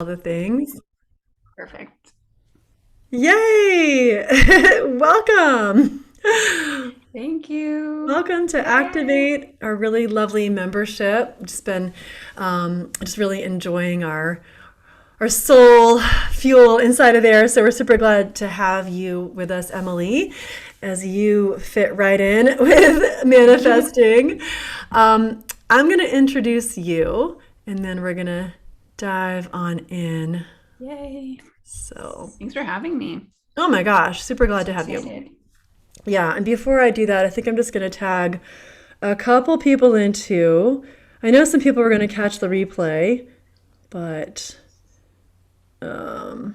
all the things. Perfect. Yay! Welcome. Thank you. Welcome to Yay. Activate, our really lovely membership. Just been just really enjoying our soul fuel inside of there. So we're super glad to have you with us, Emily, as you fit right in with manifesting. I'm going to introduce you, and then we're going to dive on in. Yay. So, Thanks for having me. oh my gosh, super glad So to have you. excited. Yeah, and before I do that, I think I'm just going to tag a couple people in too. I know some people are going to catch the replay, but there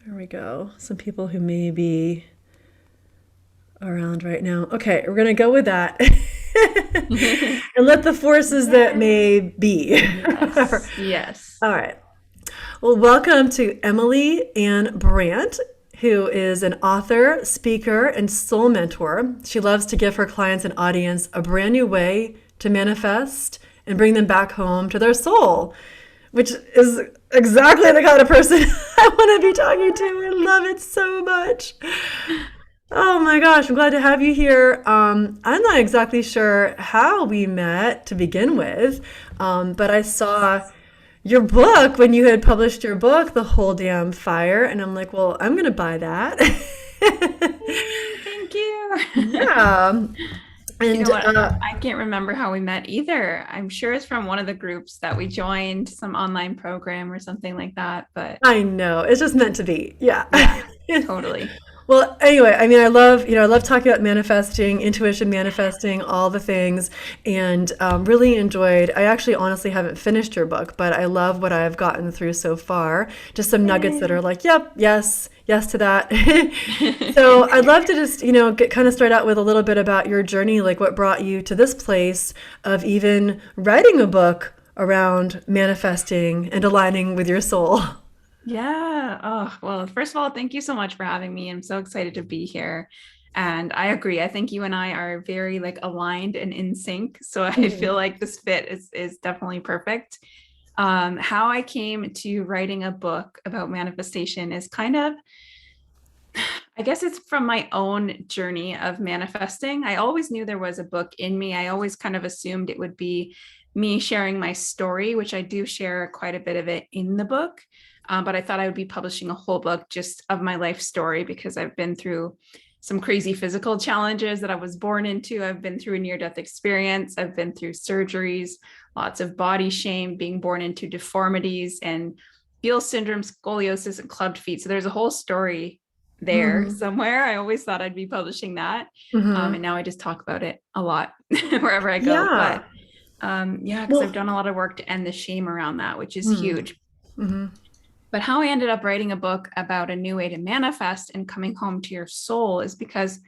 we go. Some people who may be around right now. Okay, we're going to go with that. And let the forces that Yay. may be. Yes. Yes. All right. Well, welcome to Emily Anne Brant, who is an author, speaker, and soul mentor. She loves to give her clients and audience a brand new way to manifest and bring them back home to their soul, which is exactly the kind of person I want to be talking to. I love it so much. Oh my gosh, I'm glad to have you here. I'm not exactly sure how we met to begin with, but I saw your book when you had published your book, The Whole Damn Fire, and I'm like, well, I'm gonna buy that. Yay. Thank you. Yeah, You and know what? I can't remember how we met either. I'm sure it's from one of the groups that we joined, some online program or something like that. But I know it's just meant to be. Yeah. yeah, totally. Well, anyway, I mean, I love talking about manifesting, intuition, manifesting, all the things, and really enjoyed. I actually, honestly, haven't finished your book, but I love what I've gotten through so far. Just some nuggets that are Yay. like, yep, yes, yes to that. So I'd love to just, get kind of start out with a little bit about your journey, like what brought you to this place of even writing a book around manifesting and aligning with your soul. Yeah. Oh, well, first of all, thank you so much for having me. I'm so excited to be here. And I agree. I think you and I are very like aligned and in sync. So I feel like this fit is definitely perfect. How I came to writing a book about manifestation is kind of, I guess it's from my own journey of manifesting. I always knew there was a book in me. I always kind of assumed it would be me sharing my story, which I do share quite a bit of it in the book. But I thought I would be publishing a whole book just of my life story because I've been through some crazy physical challenges that I was born into. I've been through a near death experience. I've been through surgeries, lots of body shame, being born into deformities and Beal syndrome, scoliosis, and clubbed feet. So there's a whole story there Hmm. somewhere. I always thought I'd be publishing that. And Hmm. now I just talk about it a lot wherever I go. Yeah. But yeah, because I've Well, done a lot of work to end the shame around that, which is hmm. huge. Hmm. But how I ended up writing a book about a new way to manifest and coming home to your soul is because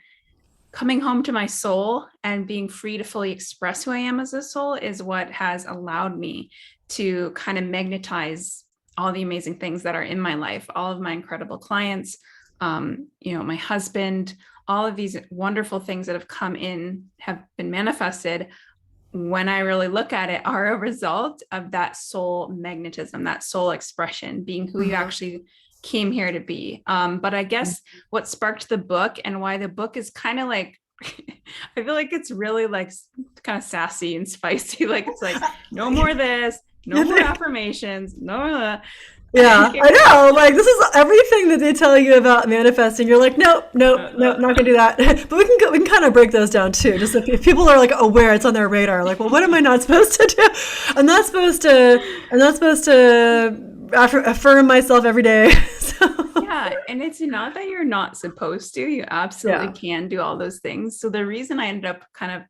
coming home to my soul and being free to fully express who I am as a soul is what has allowed me to kind of magnetize all the amazing things that are in my life, all of my incredible clients, my husband, all of these wonderful things that have come in have been manifested when I really look at it, are a result of that soul magnetism, that soul expression, being who you Hmm. actually came here to be. But I guess what sparked the book and why the book is kind of like, I feel like it's really like kind of sassy and spicy. Like it's like, no more this, no more affirmations, no. Yeah, I know. Like this is everything that they tell you about manifesting. You're like, nope, nope, nope, not gonna do that. But we can kind of break those down too. Just if people are like aware, it's on their radar. Like, well, what am I not supposed to do? I'm not supposed to. I'm not supposed to affirm myself every day. So Yeah, and it's not that you're not supposed to. You absolutely yeah. can do all those things. So the reason I ended up kind of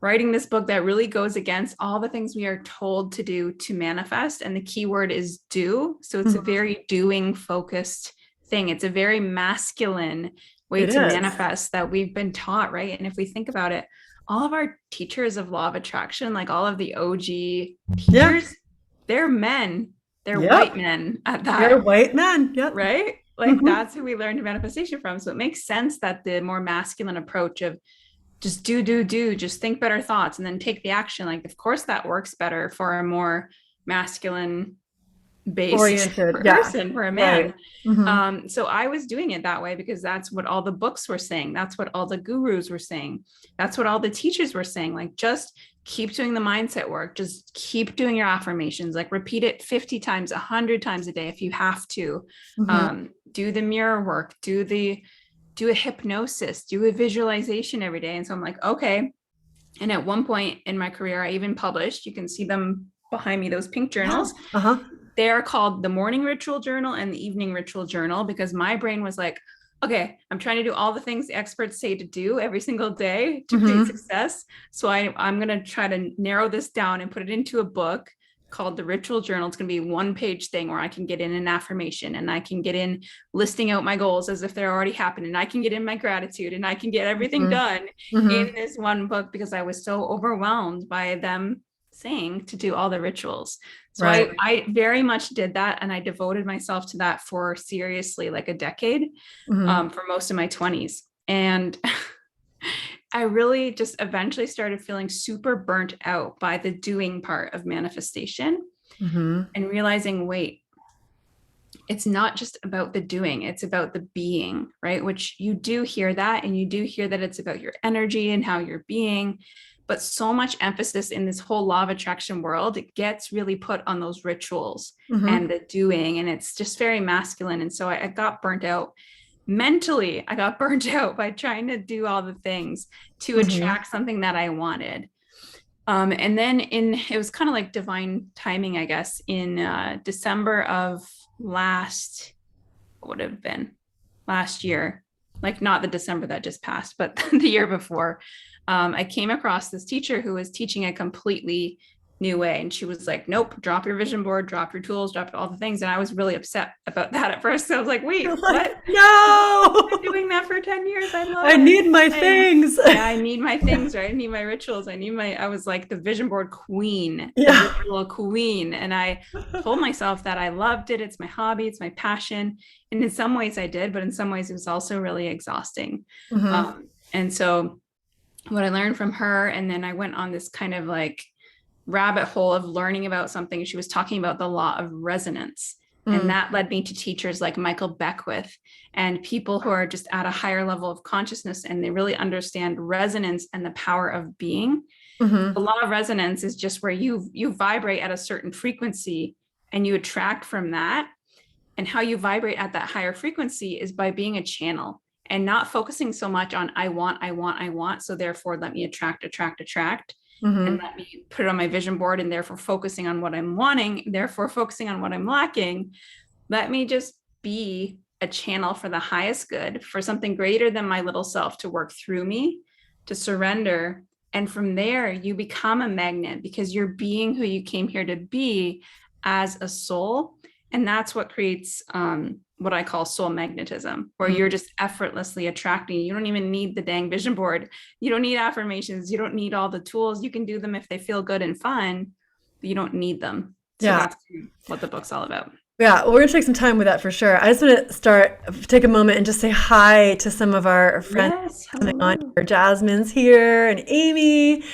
writing this book that really goes against all the things we are told to do to manifest, and the key word is do. So it's a Mhm. very doing focused thing. It's a very masculine way It to is. manifest that we've been taught, right? And if we think about it, all of our teachers of law of attraction, like all of the OG Yeah. teachers, they're men. They're white Yep. men at They're that, white men. Yep. right? Like Hmm. that's who we learned manifestation from. So it makes sense that the more masculine approach of just do, just think better thoughts and then take the action. Like, of course, that works better for a more masculine based Oriented. Yeah. person for a Right. man. Mm-hmm. So I was doing it that way because that's what all the books were saying. That's what all the gurus were saying. That's what all the teachers were saying. Like, just keep doing the mindset work. Just keep doing your affirmations. Like, repeat it 50 times, 100 times a day if you have to. Mm-hmm. Do the mirror work. Do a hypnosis. Do a visualization every day. And so I'm like, okay. And at one point in my career, I even published. You can see them behind me, those pink journals. Uh-huh. They are called the morning ritual journal and the evening ritual journal, because my brain was like, okay, I'm trying to do all the things the experts say to do every single day to create success. So I'm going to try to narrow this down and put it into a book called the ritual journal. It's going to be a 1-page thing where I can get in an affirmation, and I can get in listing out my goals as if they're already happened, and I can get in my gratitude, and I can get everything done in this one book, because I was so overwhelmed by them saying to do all the rituals. So Right. I very much did that, and I devoted myself to that for seriously like a decade, for most of my 20s. And I really just eventually started feeling super burnt out by the doing part of manifestation, and realizing, wait, it's not just about the doing, it's about the being, right? Which you do hear that, and you do hear that it's about your energy and how you're being. But so much emphasis in this whole law of attraction world, it gets really put on those rituals and the doing, and it's just very masculine. And so I got burnt out mentally. I got burnt out by trying to do all the things to attract something that I wanted. And then it was kind of like divine timing, I guess, in December of last year, like not the December that just passed, but the year before. I came across this teacher who was teaching a completely new way. And she was like, nope, drop your vision board, drop your tools, drop all the things. And I was really upset about that at first. So I was like, wait, what? No, I've been doing that for 10 years. I love I it. need my things. Yeah, I need my things, right? I need my rituals. I was like the vision board queen, Yeah. the little queen. And I told myself that I loved it. It's my hobby. It's my passion. And in some ways I did, but in some ways it was also really exhausting. And so what I learned from her, and then I went on this kind of like rabbit hole of learning about something. She was talking about the law of resonance. And that led me to teachers like Michael Beckwith and people who are just at a higher level of consciousness, and they really understand resonance and the power of being. The law of resonance is just where you vibrate at a certain frequency and you attract from that. And how you vibrate at that higher frequency is by being a channel and not focusing so much on I want. So therefore, let me attract. And let me put it on my vision board, and therefore focusing on what I'm wanting, therefore focusing on what I'm lacking. Let me just be a channel for the highest good, for something greater than my little self to work through me, to surrender. And from there, you become a magnet, because you're being who you came here to be as a soul. And that's what creates what I call soul magnetism, where you're just effortlessly attracting. You don't even need the dang vision board. You don't need affirmations. You don't need all the tools. You can do them if they feel good and fun, but you don't need them. So that's what the book's all about. Yeah, well, we're going to take some time with that for sure. I just want to take a moment and just say hi to some of our friends coming on here. Jasmine's here, and Amy.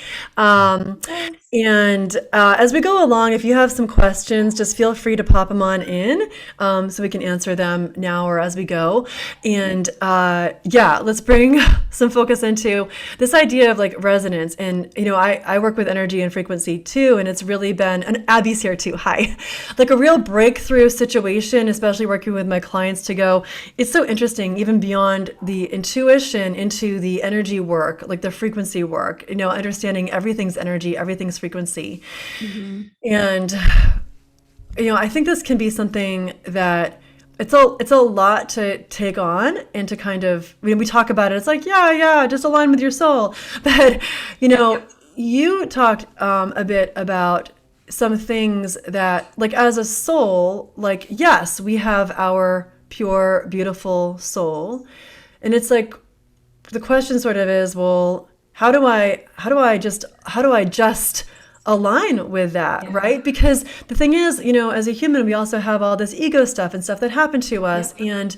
And as we go along, if you have some questions, just feel free to pop them on in, so we can answer them now or as we go. And let's bring some focus into this idea of like resonance. And, I work with energy and frequency too, and it's really been, and Abby's here too, hi, like a real breakthrough situation, especially working with my clients to go, it's so interesting, even beyond the intuition into the energy work, like the frequency work, understanding everything's energy, everything's frequency. And, I think this can be something that it's a lot to take on, and to kind of, we talk about it, it's like, just align with your soul. But, you talked a bit about some things that, like, as a soul, like, yes, we have our pure, beautiful soul. And it's like, the question sort of is, well, how do I just align with that, right? Because the thing is, as a human, we also have all this ego stuff and stuff that happened to us. And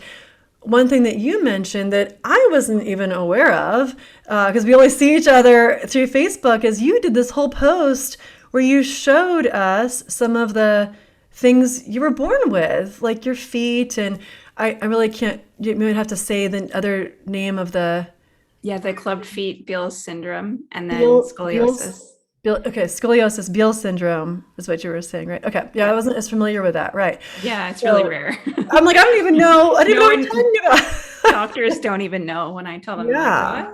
one thing that you mentioned that I wasn't even aware of, because we always see each other through Facebook, is you did this whole post where where you showed us some of the things you were born with, like your feet. And I really can't, you might have to say the other name of the Yeah, the clubbed feet, Beals syndrome, and then Beals, scoliosis. Okay, scoliosis, Beal syndrome is what you were saying, right? Okay. Yeah, I Yeah. wasn't as familiar with that. Right. Yeah, it's really So rare. I'm like, I don't even know. I didn't No know what you're one, talking about. doctors don't even know when I tell them, like, what? Yeah.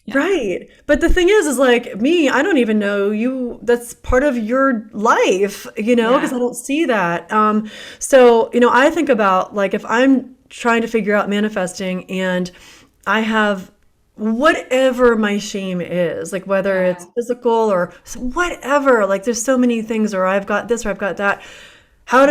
Yeah. Right. But the thing is like me, I don't even know you. That's part of your life, because I Yeah. don't see that. So, I think about like if I'm trying to figure out manifesting and I have whatever my shame is, like whether it's Yeah. physical or whatever, like there's so many things, or I've got this or I've got that. How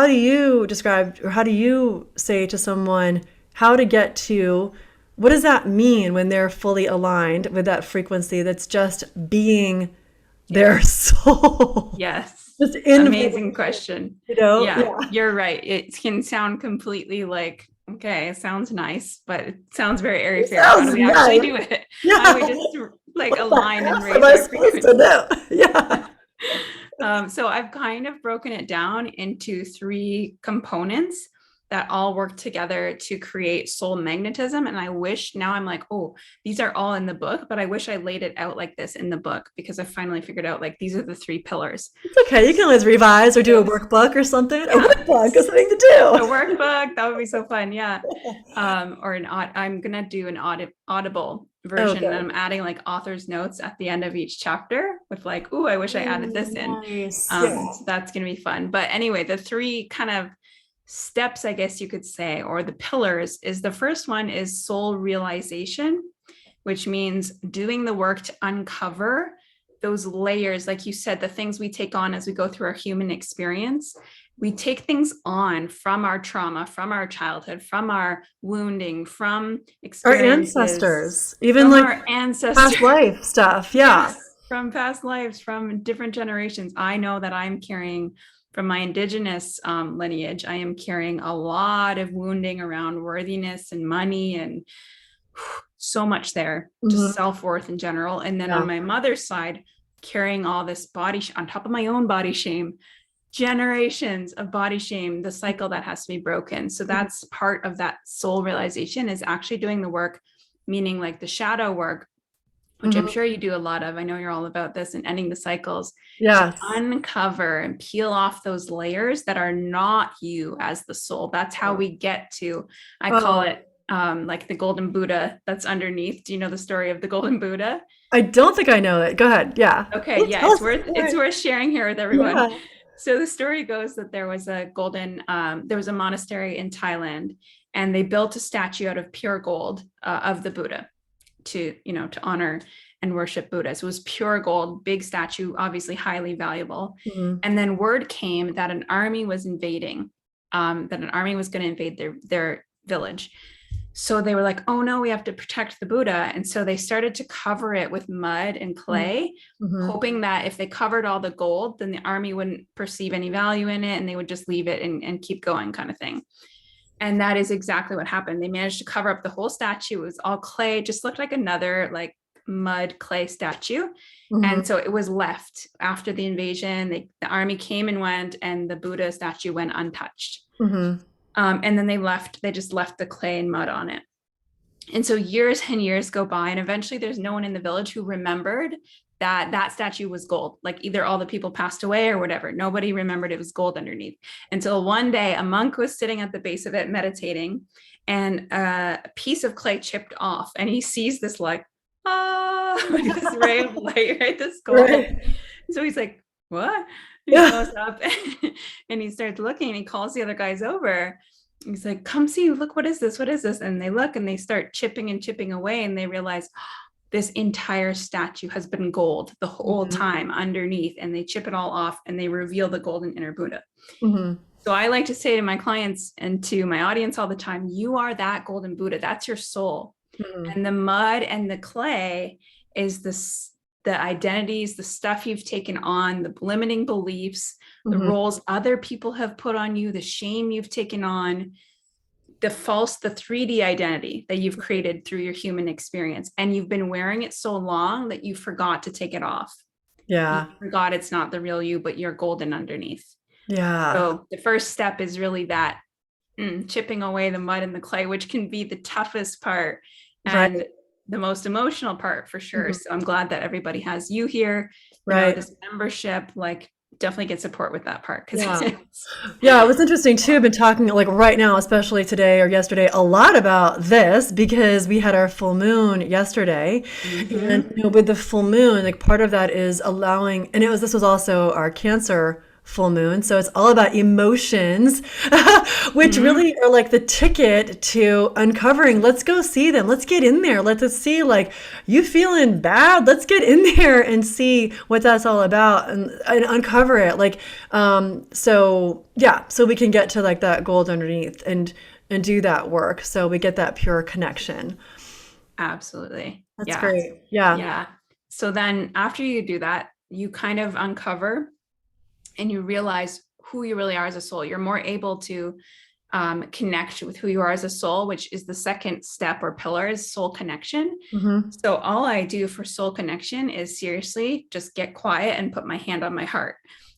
do you describe, or how do you say to someone how to get to, what does that mean when they're fully aligned with that frequency that's just being their Yes. soul? Yes. Just in Amazing vibration, question. Yeah, Yeah. you're right. It can sound completely like, okay, it sounds nice, but it sounds very airy It fairy. How do sounds we actually nice. do it? How do Yeah. we just like What the align and F am raise I our supposed to frequency? do? Yeah. So I've kind of broken it down into three components that all work together to create soul magnetism. And I wish now I'm like, oh, these are all in the book, but I wish I laid it out like this in the book because I finally figured out like these are the three pillars. It's okay. You can always revise or do a So workbook or something. A yeah, workbook is something to a do. workbook that would be so fun. Yeah. Or I'm gonna do an audible Oh, version, and good. I'm adding like author's notes at the end of each chapter with like, oh, I wish I added this in. Nice. Yeah. So that's gonna be fun. But anyway, the three kind of steps, I guess you could say, or the pillars, is the first one is soul realization, which means doing the work to uncover those layers, like you said, the things we take on as we go through our human experience. We take things on from our trauma, from our childhood, from our wounding, from Our experiences, ancestors, even from like our ancestors. past life stuff. Yeah. Yes, from past lives, from different generations. I know that I'm carrying from my indigenous lineage, I am carrying a lot of wounding around worthiness and money and so much there, just Hmm. self-worth in general. And then on Yeah. my mother's side, carrying all this body on top of my own body shame, generations of body shame, the cycle that has to be broken. So that's part of that soul realization, is actually doing the work, meaning like the shadow work, which I'm Hmm. sure you do a lot of. I know you're all about this and ending the cycles, to Yes. uncover and peel off those layers that are not you as the soul. That's how we get to, I call Oh, it like the golden Buddha that's underneath. Do you know the story of the golden Buddha? I don't think I know it. Go ahead. Yeah. Okay, Oh, yeah, tell it's us the worth story. sharing here with everyone. Yeah. So the story goes that there was a monastery in Thailand, and they built a statue out of pure gold of the Buddha to honor and worship Buddha. So it was pure gold, big statue, obviously highly valuable. Hmm. And then word came that an army was invading, that an army was going to invade their village. So they were like, oh no, we have to protect the Buddha. And so they started to cover it with mud and clay, Hmm. hoping that if they covered all the gold, then the army wouldn't perceive any value in it and they would just leave it and keep going, kind of thing. And that is exactly what happened. They managed to cover up the whole statue. It was all clay, just looked like another like mud clay statue. Hmm. And so it was left after the invasion. The army came and went, and the Buddha statue went untouched. Hmm. And then they just left the clay and mud on it. And so years and years go by, and eventually there's no one in the village who remembered that that statue was gold. Like either all the people passed away or whatever. Nobody remembered it was gold underneath, until one day a monk was sitting at the base of it meditating, and a piece of clay chipped off, and he sees this like, like this ray of light, right? This gold. Right. So he's like, what? And he Yeah. goes up and he starts looking, and he calls the other guys over. He's like, come see, look, what is this? What is this? And they look and they start chipping and chipping away, and they realize, this entire statue has been gold the whole Hmm. time underneath. And they chip it all off and they reveal the golden inner Buddha. Hmm. So I like to say to my clients and to my audience all the time, you are that golden Buddha. That's your soul. Hmm. And the mud and the clay is the identities, the stuff you've taken on, the limiting beliefs, the Hmm. roles other people have put on you, the shame you've taken on, the 3D identity that you've created through your human experience. And you've been wearing it so long that you forgot to take it off. Yeah. For God, it's not the real you, but you're golden underneath. Yeah. So the first step is really that chipping away the mud and the clay, which can be the toughest part and Right. the most emotional part for sure. Mhm. So I'm glad that everybody has you here, Right. this membership, like definitely get support with that part because Yeah. it's Yeah, it was interesting too. I've been talking like right now, especially today or yesterday, a lot about this because we had our full moon yesterday. And mm-hmm. with the full moon, like part of that is allowing, and this was also our Cancer full moon. So it's all about emotions, which Mm-hmm. really are like the ticket to uncovering. Let's go see them. Let's get in there. Let's see, like, you feeling bad? Let's get in there and see what that's all about and uncover it. Like, so yeah, so we can get to like that gold underneath and do that work. So we get that pure connection. Absolutely. That's Yeah. great. Yeah. Yeah. So then after you do that, you kind of uncover and you realize who you really are as a soul. You're more able to connect with who you are as a soul, which is the second step or pillar is soul connection. Hmm. So all I do for soul connection is seriously just get quiet and put my hand on my heart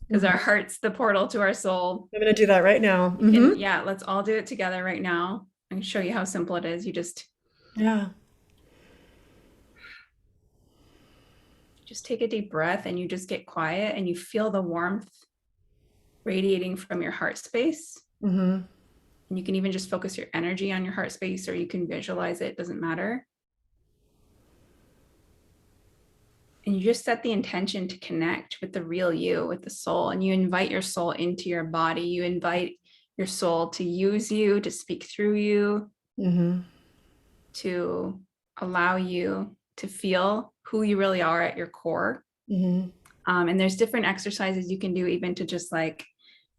because our Hmm. heart's the portal to our soul. I'm going to do that right now. And Hmm. yeah, let's all do it together right now. I can show you how simple it is. You Yeah. just take a deep breath and you just get quiet and you feel the warmth radiating from your heart space. Hmm. And you can even just focus your energy on your heart space or you can visualize it, doesn't matter. And you just set the intention to connect with the real you, with the soul, and you invite your soul into your body. You invite your soul to use you, to speak through you, Hmm. to allow you to feel who you really are at your core. Hmm. And there's different exercises you can do, even to just like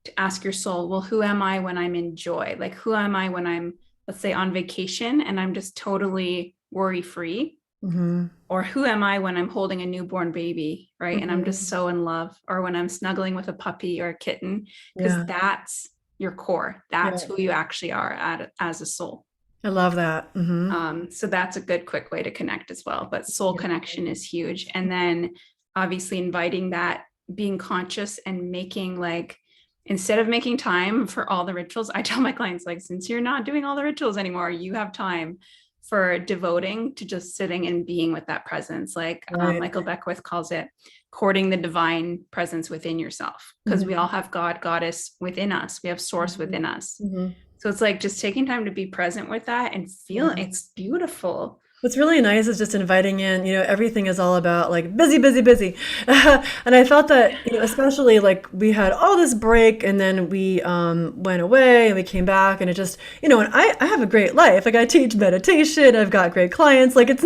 to ask your soul, well, who am I when I'm in joy? Like, who am I when I'm, let's say, on vacation and I'm just totally worry free? Hmm. Or who am I when I'm holding a newborn baby, right? And I'm just Hmm. so in love, or when I'm snuggling with a puppy or a kitten, because Yeah. that's your core. That's Yeah. who you actually are as a soul. I love that. Hmm. So that's a good, quick way to connect as well. But soul connection is huge. And then obviously inviting that, being conscious and making like, instead of making time for all the rituals, I tell my clients, like, since you're not doing all the rituals anymore, you have time for devoting to just sitting and being with that presence. Like Right. Michael Beckwith calls it courting the divine presence within yourself, because we all Hmm. have God, goddess within us. We have source Hmm. within us. Hmm. So it's like just taking time to be present with that and feel Yeah. it's beautiful. What's really nice is just inviting in, everything is all about like busy, busy, busy. And I felt that, especially like we had all this break and then we went away and we came back and it just, and I have a great life. Like I teach meditation, I've got great clients. Like it's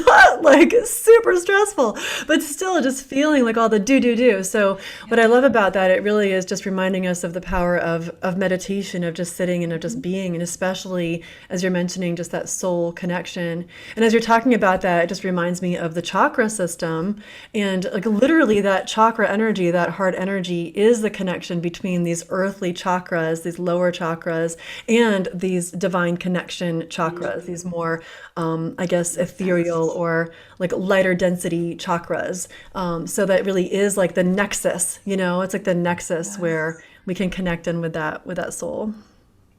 not like super stressful, but still just feeling like all the do. So what I love about that, it really is just reminding us of the power of meditation, of just sitting and of just being, and especially as you're mentioning, just that soul connection. And as you're talking about that, it just reminds me of the chakra system. And like literally that chakra energy, that heart energy is the connection between these earthly chakras, these lower chakras, and these divine connection chakras, these more, I guess, Makes sense. ethereal or like lighter density chakras. So that really is like the nexus, it's like the nexus where Yes. we can connect in with that soul.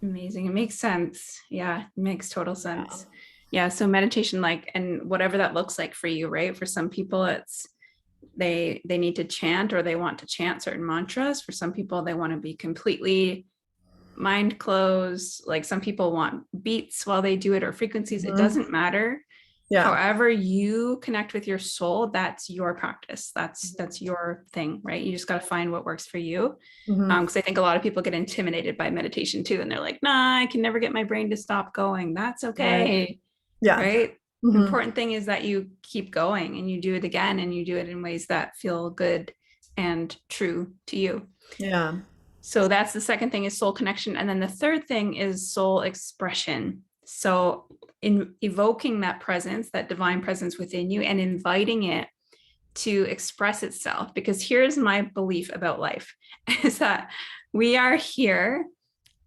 Amazing. It makes sense. Yeah, it makes total sense. Yeah, so meditation, like, and whatever that looks like for you, right? For some people it's they need to chant or they want to chant certain mantras. For some people they want to be completely mind closed. Like some people want beats while they do it or frequencies. It Mhm. doesn't matter. Yeah. However you connect with your soul, that's your practice. That's your thing, right? You just got to find what works for you. Hmm. Because I think a lot of people get intimidated by meditation too, and they're like, nah, I can never get my brain to stop going. That's Right. okay, Yeah. right? Hmm. Important thing is that you keep going and you do it again and you do it in ways that feel good and true to you. Yeah. So that's the second thing, is soul connection. And then the third thing is soul expression. So in evoking that presence, that divine presence within you, and inviting it to express itself. Because here's my belief about life is that we are here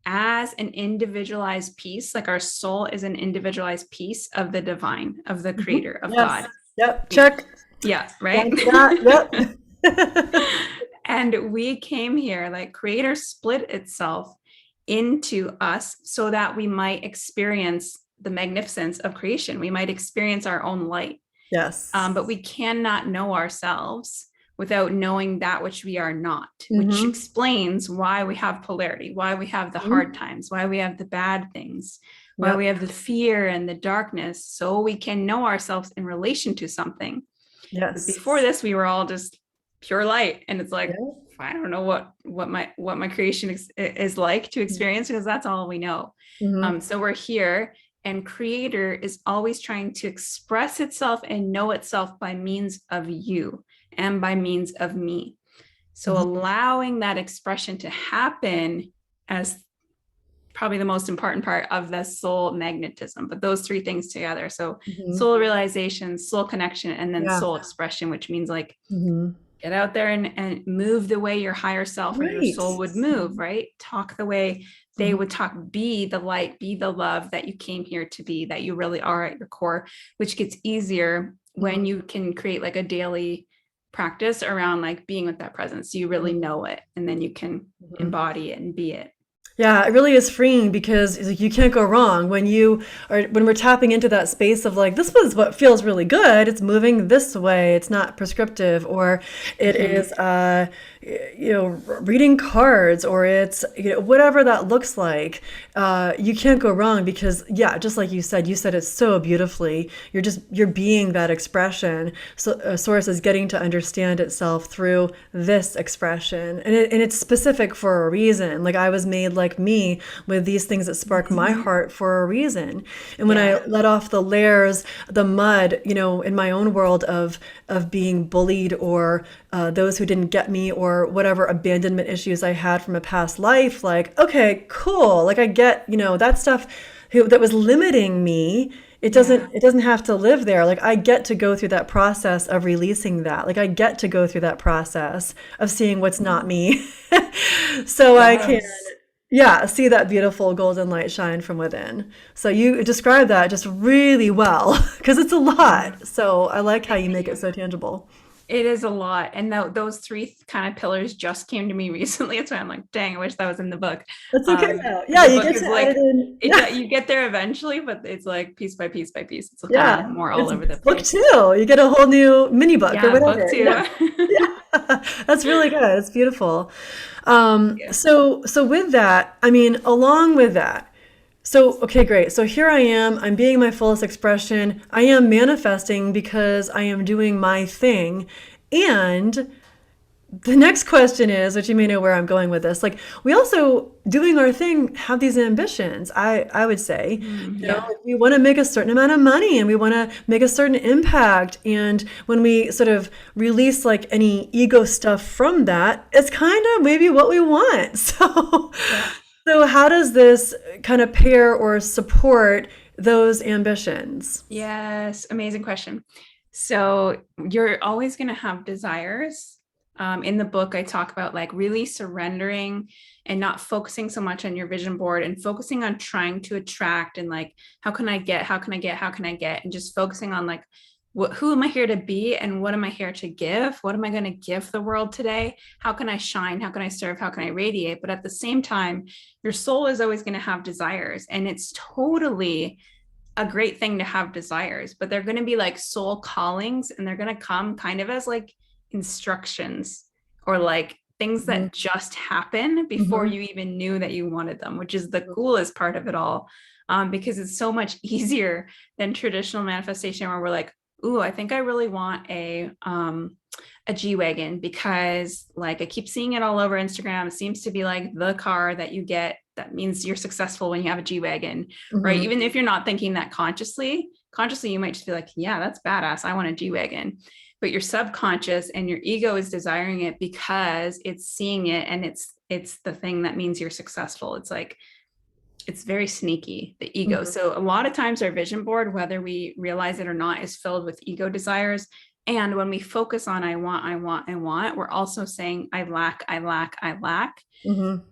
as an individualized piece, like our soul is an individualized piece of the divine, of the Mhm. creator, of Yes. God. Yep. Check. Yeah, right. Down to that. Yep. And we came here, like creator split itself into us so that we might experience the magnificence of creation. We might experience our own light. Yes. But we cannot know ourselves without knowing that which we are not, which Mm-hmm. explains why we have polarity, why we have the hard Mm-hmm. times, why we have the bad things, why we Yep. have the fear and the darkness, so we can know ourselves in relation to something. But before Yes. this, we were all just pure light, and it's like, Yeah. I don't know what my creation is like to experience, because that's all we know. Mm-hmm. So we're here, and creator is always trying to express itself and know itself by means of you and by means of me. So Mm-hmm. allowing that expression to happen as probably the most important part of the soul magnetism, but those three things together. So Mm-hmm. soul realization, soul connection, and then Yeah. soul expression, which means like Mm-hmm. get out there and move the way your higher self or your Right. soul would move, right? Talk the way they Mm-hmm. would talk, be the light, be the love that you came here to be, that you really are at your core, which gets easier when you can create like a daily practice around like being with that presence. You really know it, and then you can Mm-hmm. embody it and be it. Yeah, it really is freeing because like, you can't go wrong when we're tapping into that space of like, this was what feels really good. It's moving this way. It's not prescriptive, or it is, Mm-hmm. reading cards, or it's, whatever that looks like. You can't go wrong because, yeah, just like you said it so beautifully. You're being that expression. So Source is getting to understand itself through this expression, and it's specific for a reason. Like I was made like me with these things that spark my heart for a reason. And when I Yeah. let off the layers, the mud, in my own world of being bullied, or those who didn't get me, or whatever abandonment issues I had from a past life, like, okay, cool. Like I get, that stuff that was limiting me. Yeah. It doesn't have to live there. Like I get to go through that process of releasing that. Like I get to go through that process of seeing what's not me. So I can, Yes. yeah, see that beautiful golden light shine from within. So you describe that just really well because it's a Yeah. lot. So I like how you Thank make it you. so tangible. It is a lot. And those three kind of pillars just came to me recently. That's why I'm like, dang, I wish that was in the book. That's okay though. Yeah, The you book get is to add it like, in. Yeah, you get there eventually, but it's like piece by piece by piece. It's kind of yeah. more all It's over the book place. two. You get a whole new mini book or Yeah, book whatever. two. Yeah. Yeah, that's really good. It's beautiful. Yeah. So with that, I mean, along with that, so okay, great. So here I am. I'm being my fullest expression. I am manifesting because I am doing my thing, and the next question is, which you may know where I'm going with this, like we also doing our thing have these ambitions. I would say, Yeah. like, we want to make a certain amount of money and we want to make a certain impact. And when we sort of release like any ego stuff from that, it's kind of maybe what we want. Yeah. So how does this kind of pair or support those ambitions? Yes. Amazing question. So you're always going to have desires. In the book, I talk about like really surrendering and not focusing so much on your vision board and focusing on trying to attract and like, how can I get, how can I get, how can I get, and just focusing on like, who am I here to be and what am I here to give? What am I going to give the world today? How can I shine? How can I serve? How can I radiate? But at the same time, your soul is always going to have desires, and it's totally a great thing to have desires, but they're going to be like soul callings, and they're going to come kind of as like instructions or like things Mhm, that just happen before mhm, you even knew that you wanted them, which is the coolest part of it all. Because it's so much easier than traditional manifestation where we're like, ooh, I think I really want a G-Wagon because like I keep seeing it all over Instagram. It seems to be like the car that you get that means you're successful when you have a G-Wagon, right? mhm, Even if you're not thinking that consciously you might just be like, yeah, that's badass. I want a G-Wagon. But your subconscious and your ego is desiring it because it's seeing it, and it's the thing that means you're successful. It's like it's very sneaky, the ego. mhm, So a lot of times our vision board, whether we realize it or not, is filled with ego desires. And when we focus on I want, I want, I want, we're also saying I lack, I lack, I lack. mhm,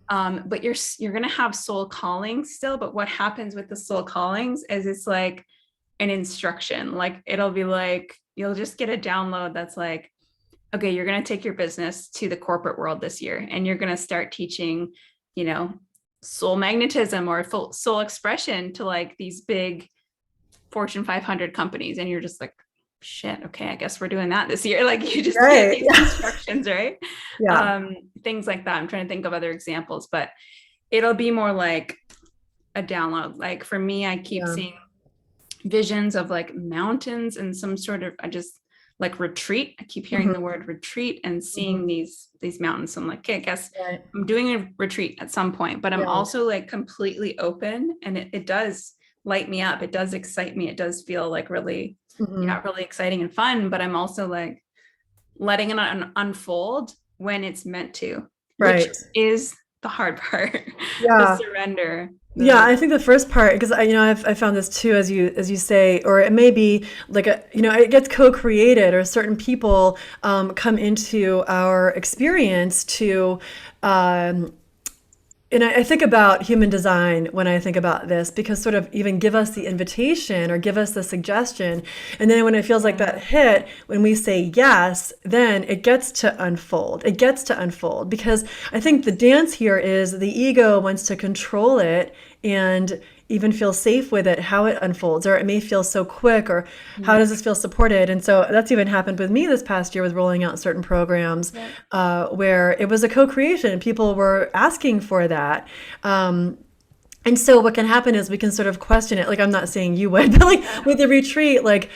But you're gonna have soul callings still. But what happens with the soul callings is it's like an instruction. Like it'll be like you'll just get a download that's like, okay, you're going to take your business to the corporate world this year, and you're going to start teaching, you know, soul magnetism or full soul expression to like these big Fortune 500 companies. And you're just like, shit, okay, I guess we're doing that this year. Like you just get these instructions, right? Yeah. Things like that. I'm trying to think of other examples, but it'll be more like a download. Like for me, I keep seeing visions of like mountains and some sort of, I just like retreat. I keep hearing the word retreat and seeing these mountains. So I'm like, okay, I guess I'm doing a retreat at some point, but I'm also like completely open, and it does light me up. It does excite me. It does feel like really, really exciting and fun, but I'm also like letting it unfold when it's meant to, which is the hard part, the surrender. Yeah, I think the first part, because I found this too, as you say, or it may be like it gets co-created, or certain people come into our experience to, and I think about human design when I think about this, because sort of even give us the invitation or give us the suggestion. And then when it feels like that hit, when we say yes, then it gets to unfold. It gets to unfold, because I think the dance here is the ego wants to control it and even feel safe with it, how it unfolds, or it may feel so quick, or how does this feel supported? And so that's even happened with me this past year with rolling out certain programs where it was a co-creation. People were asking for that. And so what can happen is we can sort of question it. Like, I'm not saying you would, but like with the retreat, like,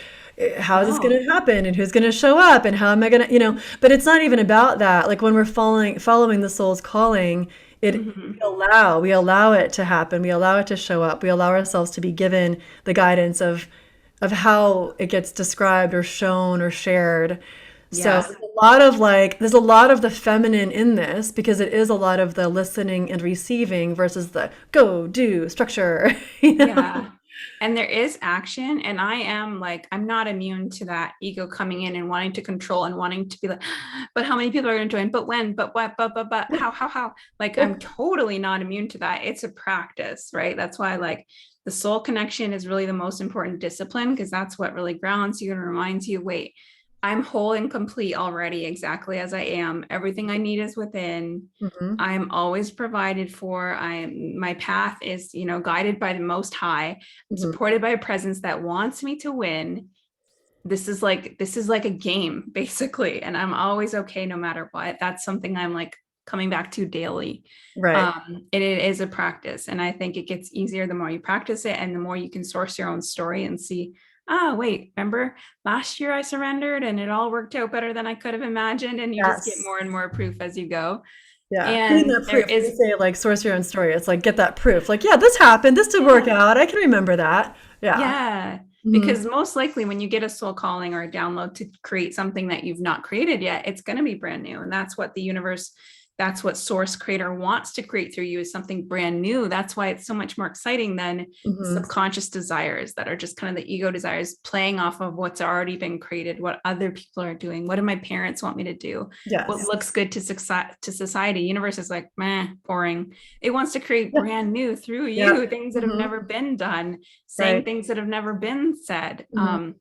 how is this going to happen, and who's going to show up, and how am I going to, but it's not even about that. Like when we're following the soul's calling, we allow it to happen. We allow it to show up. We allow ourselves to be given the guidance of how it gets described or shown or shared. So there's a lot of the feminine in this, because it is a lot of the listening and receiving versus the go, do, structure. Yeah. And there is action. And I'm not immune to that ego coming in and wanting to control and wanting to be like, but how many people are going to join? But when, but what, but how? Like, I'm totally not immune to that. It's a practice, right? That's why like the soul connection is really the most important discipline, because that's what really grounds you and reminds you, wait, I'm whole and complete already, exactly as I am. Everything I need is within. I'm always provided for. My path is, guided by the Most High. I'm supported by a presence that wants me to win. This is like a game, basically. And I'm always okay no matter what. That's something I'm like coming back to daily. Right. It is a practice. And I think it gets easier the more you practice it, and the more you can source your own story and see, wait, remember last year I surrendered and it all worked out better than I could have imagined. And you just get more and more proof as you go. Yeah. And that proof. You say like source your own story. It's like, get that proof. Like, yeah, this happened. This did work out. I can remember that. Yeah. Yeah. Because most likely when you get a soul calling or a download to create something that you've not created yet, it's going to be brand new. And that's what the universe, that's what source creator wants to create through you, is something brand new. That's why it's so much more exciting than subconscious desires that are just kind of the ego desires playing off of what's already been created, what other people are doing. What do my parents want me to do? What looks good to society? Universe is like, meh, boring. It wants to create brand new through you, things that have never been done, saying things that have never been said. Not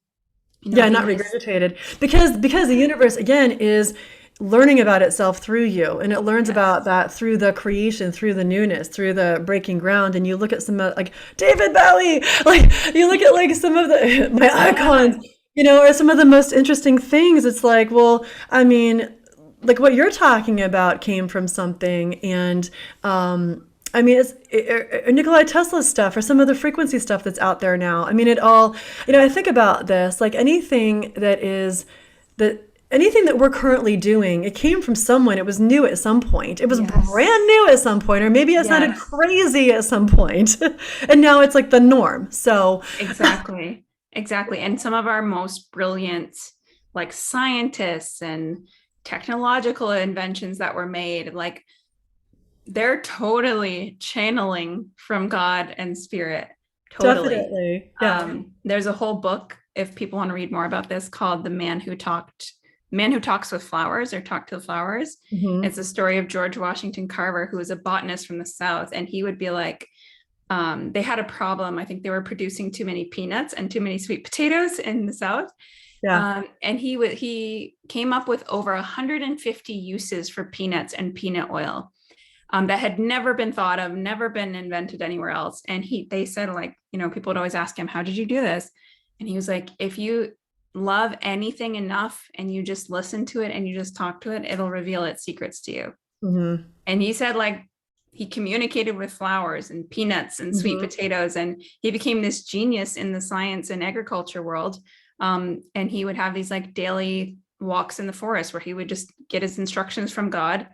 regurgitated, because the universe again is learning about itself through you, and it learns about that through the creation, through the newness, through the breaking ground. And you look at some like David Bowie, like you look at like some of my icons, or some of the most interesting things. It's like, well, I mean, like what you're talking about came from something, and I mean, it's Nikola Tesla's stuff, or some of the frequency stuff that's out there now. I mean, it all, I think about this, like anything that we're currently doing, it came from someone. It was new at some point. It was brand new at some point, or maybe it sounded crazy at some point. And now it's like the norm. So exactly. And some of our most brilliant, like scientists and technological inventions that were made, like they're totally channeling from God and spirit. Totally. Definitely. Yeah. There's a whole book, if people want to read more about this, called The Man Who Talks with Flowers, or Talk to the Flowers. It's a story of George Washington Carver, who was a botanist from the South. And he would be like, they had a problem. I think they were producing too many peanuts and too many sweet potatoes in the South. Yeah. And he came up with over 150 uses for peanuts and peanut oil that had never been thought of, never been invented anywhere else. And they said, like, people would always ask him, how did you do this? And he was like, if you love anything enough and you just listen to it and you just talk to it, it'll reveal its secrets to you. Mm-hmm. And he said, like, he communicated with flowers and peanuts and sweet potatoes, and he became this genius in the science and agriculture world. And he would have these like daily walks in the forest where he would just get his instructions from God,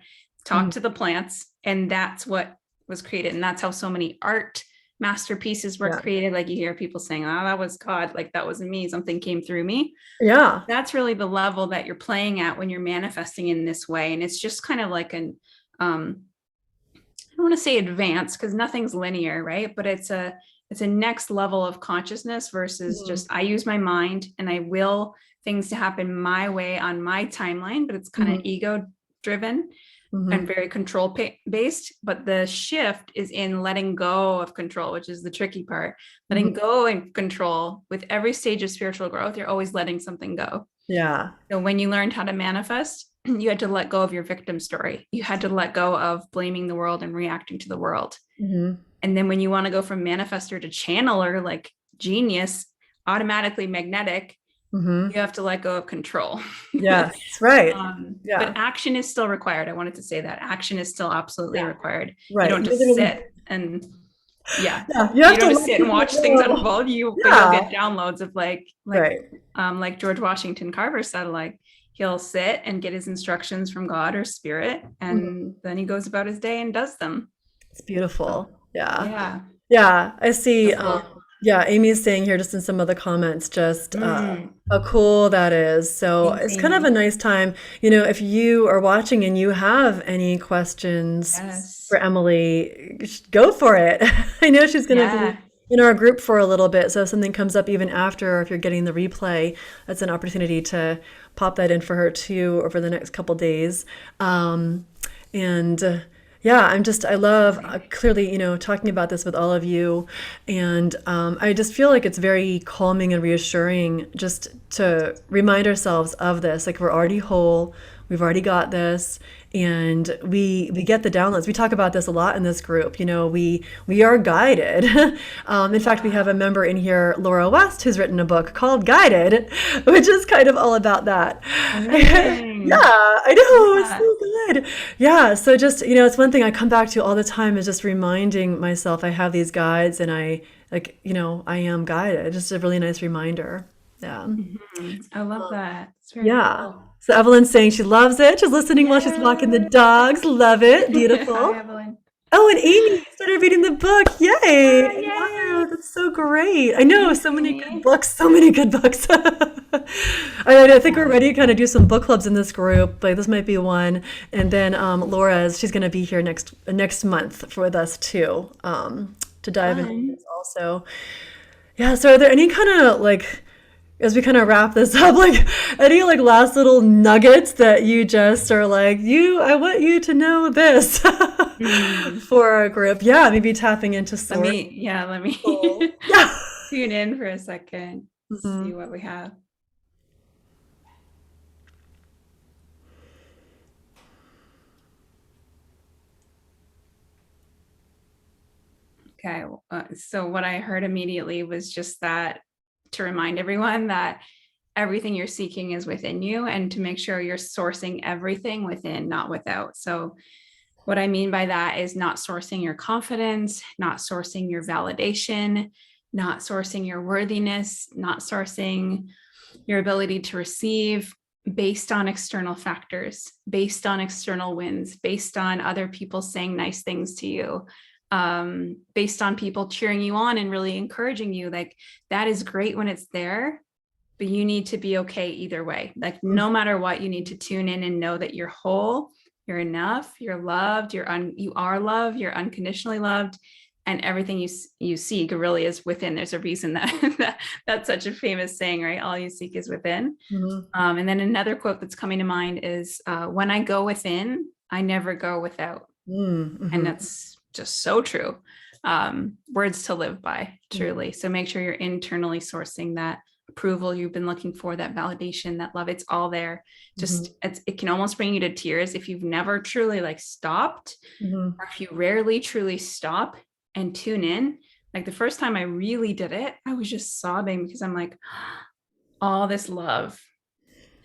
talk to the plants, and that's what was created. And that's how so many art masterpieces were created. Like, you hear people saying, oh, that was God, like that wasn't me, something came through me. Yeah. That's really the level that you're playing at when you're manifesting in this way. And it's just kind of like an I don't want to say advanced, because nothing's linear, right? But it's a next level of consciousness versus just, I use my mind and I will things to happen my way on my timeline, but it's kind of ego driven and very control based. But the shift is in letting go of control, which is the tricky part. Letting go and control. With every stage of spiritual growth, you're always letting something go. Yeah. So when you learned how to manifest, you had to let go of your victim story. You had to let go of blaming the world and reacting to the world. And then when you want to go from manifestor to channeler, like genius, automatically magnetic, you have to let go of control. Yes, right. But action is still required. I wanted to say that action is still absolutely required. Right. You don't just sit and you have you don't just sit and watch things unfold. But you'll get downloads of like George Washington Carver said, like, he'll sit and get his instructions from God or spirit, and then he goes about his day and does them. It's beautiful. So, yeah. I see. Amy's saying here, just in some of the comments, just how cool that is. So it's kind of a nice time, if you are watching and you have any questions for Emily, go for it. I know she's going to be in our group for a little bit. So if something comes up even after, or if you're getting the replay, that's an opportunity to pop that in for her too over the next couple days. I love clearly, talking about this with all of you. And I just feel like it's very calming and reassuring just to remind ourselves of this. Like, we're already whole. We've already got this. And we get the downloads. We talk about this a lot in this group. We are guided. In fact, we have a member in here, Laura West, who's written a book called Guided, which is kind of all about that. Yeah, I know. It's so good. Yeah. So just, it's one thing I come back to all the time, is just reminding myself I have these guides, and I am guided. Just a really nice reminder. Yeah. I love that. It's very cool. So Evelyn's saying she loves it. She's listening while she's walking the dogs. Love it. Beautiful. Hi, Evelyn. Oh, and Amy started reading the book. Yay. Wow, that's so great. I know, so many good books. I think we're ready to kind of do some book clubs in this group. Like, this might be one. And then she's going to be here next month with us too, to dive into this also. Yeah, so are there any kind of, like, as we kind of wrap this up, like, any like last little nuggets that you just are like, I want you to know this for our group? Yeah, maybe tapping into source. Let me tune in for a second, see what we have. Okay, so what I heard immediately was just that, to remind everyone that everything you're seeking is within you, and to make sure you're sourcing everything within, not without. So what I mean by that is not sourcing your confidence, not sourcing your validation, not sourcing your worthiness, not sourcing your ability to receive based on external factors, based on external wins, based on other people saying nice things to you, based on people cheering you on and really encouraging you. Like, that is great when it's there, but you need to be okay either way. Like, no matter what, you need to tune in and know that you're whole, you're enough, you're loved, you are loved, you're unconditionally loved, and everything you seek really is within. There's a reason that's such a famous saying, right? All you seek is within. And then another quote that's coming to mind is, when I go within, I never go without. And that's just so true. Words to live by, truly. So make sure you're internally sourcing that approval you've been looking for, that validation, that love, it's all there. Mm-hmm. Just it can almost bring you to tears if you've never truly like stopped, Mm-hmm. or if you rarely truly stop and tune in. Like the first time I really did it, I was just sobbing because I'm like, all this love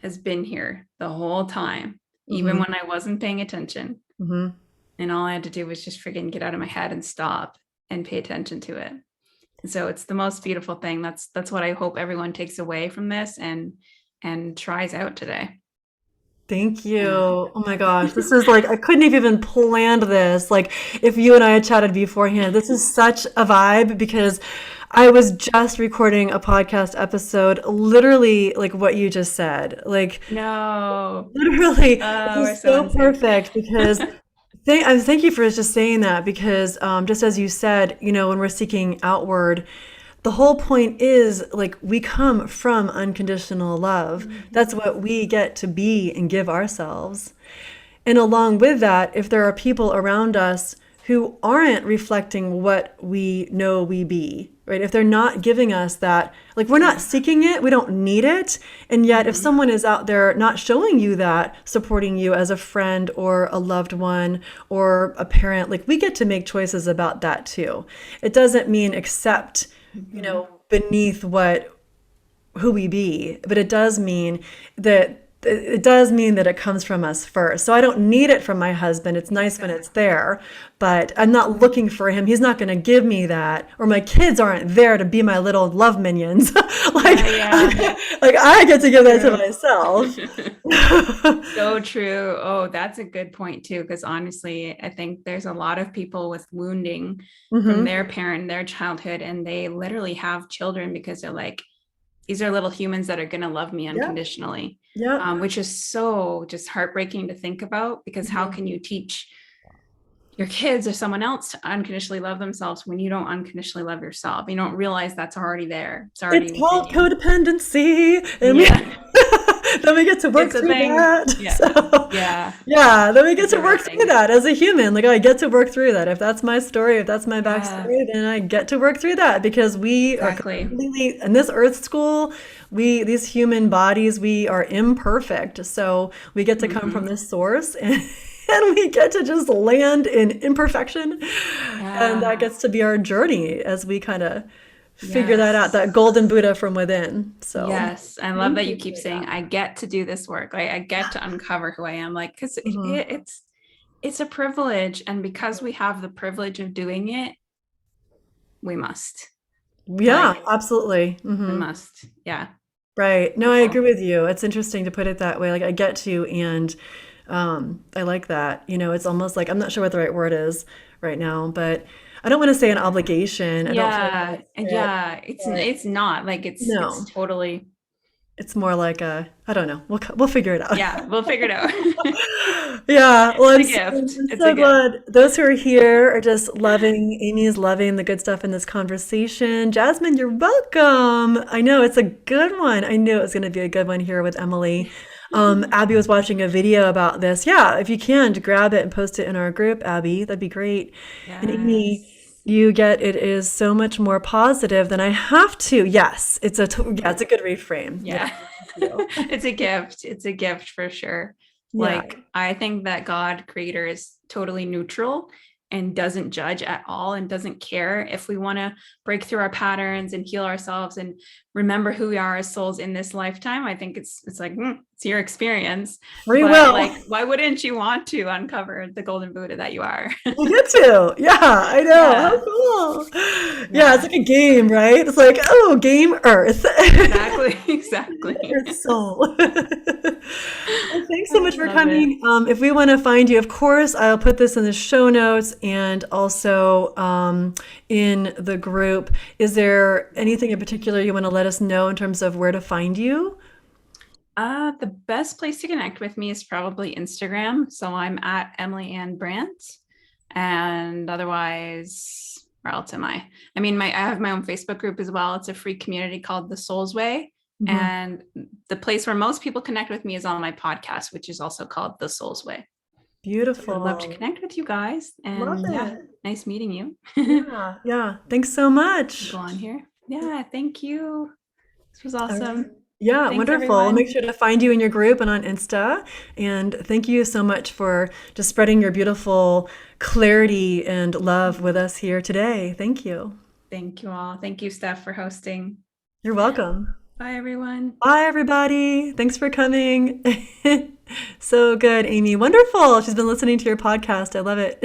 has been here the whole time, even Mm-hmm. when I wasn't paying attention. Mm-hmm. And all I had to do was just freaking get out of my head and stop and pay attention to it. And so it's the most beautiful thing. That's what I hope everyone takes away from this and tries out today. Thank you. Yeah. Oh my gosh. This is like, I couldn't have even planned this. Like, if you and I had chatted beforehand, this is such a vibe because I was just recording a podcast episode, literally like what you just said. Like, No. literally, this We're is so so in sync. perfect because thank you for just saying that because just as you said, when we're seeking outward, the whole point is like we come from unconditional love. That's Mhm. what we get to be and give ourselves. And along with that, if there are people around us who aren't reflecting what we know we be, right? If they're not giving us that, like we're not Yeah. seeking it, we don't need it. And yet, if Mhm. someone is out there not showing you that, supporting you as a friend or a loved one or a parent, like we get to make choices about that too. It doesn't mean accept, Mhm. beneath who we be, but it does mean that it comes from us first. So I don't need it from my husband. It's nice when it's Exactly. there, but I'm not looking for him. He's not going to give me that, or my kids aren't there to be my little love minions. like, Yeah, yeah. like I get to give that to True. myself. So true. Oh, that's a good point too, because honestly, I think there's a lot of people with wounding from Hmm. their parent, their childhood, and they literally have children because they're like, these are little humans that are going to love me Yep. unconditionally, Yep. which is so just heartbreaking to think about, because how Mhm. can you teach your kids or someone else to unconditionally love themselves when you don't unconditionally love yourself? You don't realize that's already there. It's already It's within called you. codependency, and we Yeah. then we get to work It's a through thing. that. Yeah. So, Yeah. yeah, then we get It's to a real work through thing. that as a human. Like I get to work through that. If that's my story, if that's my Yeah, backstory, then I get to work through that because we are exactly. completely in this earth school. These human bodies, we are imperfect. So we get to come from Hmm. this source and we get to just land in imperfection. And Yeah. that gets to be our journey as we kind of figure that out, that Yes. golden Buddha from within. So Yes. I love thank that you you keep for saying, that. I get to do this work. Like I get to uncover who I am. Like, because Mhm. it's a privilege. And because we have the privilege of doing it, we must. Yeah, Like, absolutely. we Hmm. must. Yeah. Right. No, I agree Beautiful. with you. It's interesting to put it that way. Like I get to, and I like that. It's almost like I'm not sure what the right word is right now, but I don't want to say an obligation. I don't feel like Yeah. that's it. Yeah. But It's not like it's no, totally, it's more like I don't know. We'll figure it out. yeah, we'll figure it out. Yeah, well, It's I'm a so, gift. I'm It's a so gift. glad those who are here are just loving, Amy's loving the good stuff in this conversation. Jasmine, you're welcome. I know it's a good one. I knew it was going to be a good one here with Emily. Abby was watching a video about this. Yeah, if you can, to grab it and post it in our group, Abby, that'd be great. And Amy, Yes. you get it is so much more positive than I have to. Yes, yeah, it's a good reframe. Yeah, Yeah. thank you. It's a gift. It's a gift for sure. Yeah, Like, I think that God, creator, is totally neutral and doesn't judge at all and doesn't care if we want to break through our patterns and heal ourselves and remember who we are as souls in this lifetime. I think it's like, it's your experience. free But will. like, why wouldn't you want to uncover the golden Buddha that you are? You get to. Yeah, I know. How Yeah. cool. Yeah, it's Yeah. like a game, right? It's like, oh, game Earth. Exactly. Exactly. Earth soul. Well, thanks so I much for love it. coming. If we want to find you, of course, I'll put this in the show notes and also in the group. Is there anything in particular you want to let us know in terms of where to find you? The best place to connect with me is probably Instagram. So I'm at Emily Anne Brant. And otherwise, where else am I? I mean, I have my own Facebook group as well. It's a free community called The Soul's Way. Mhm. And the place where most people connect with me is on my podcast, which is also called The Soul's Way. So I would love to Beautiful. connect with you guys. Love And yeah, it. nice meeting you. Yeah, yeah. Thanks so Go much. on here. Yeah, thank you. This was All right. awesome. Yeah, Thanks, wonderful. I'll make everyone. sure to find you in your group and on Insta. And thank you so much for just spreading your beautiful clarity and love with us here today. Thank you. Thank you all. Thank you, Steph, for hosting. You're welcome. Bye, everyone. Bye, everybody. Thanks for coming. So good, Amy. Wonderful. She's been listening to your podcast. I love it.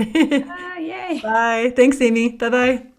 Ah, yay. Bye. Thanks, Amy. Bye bye.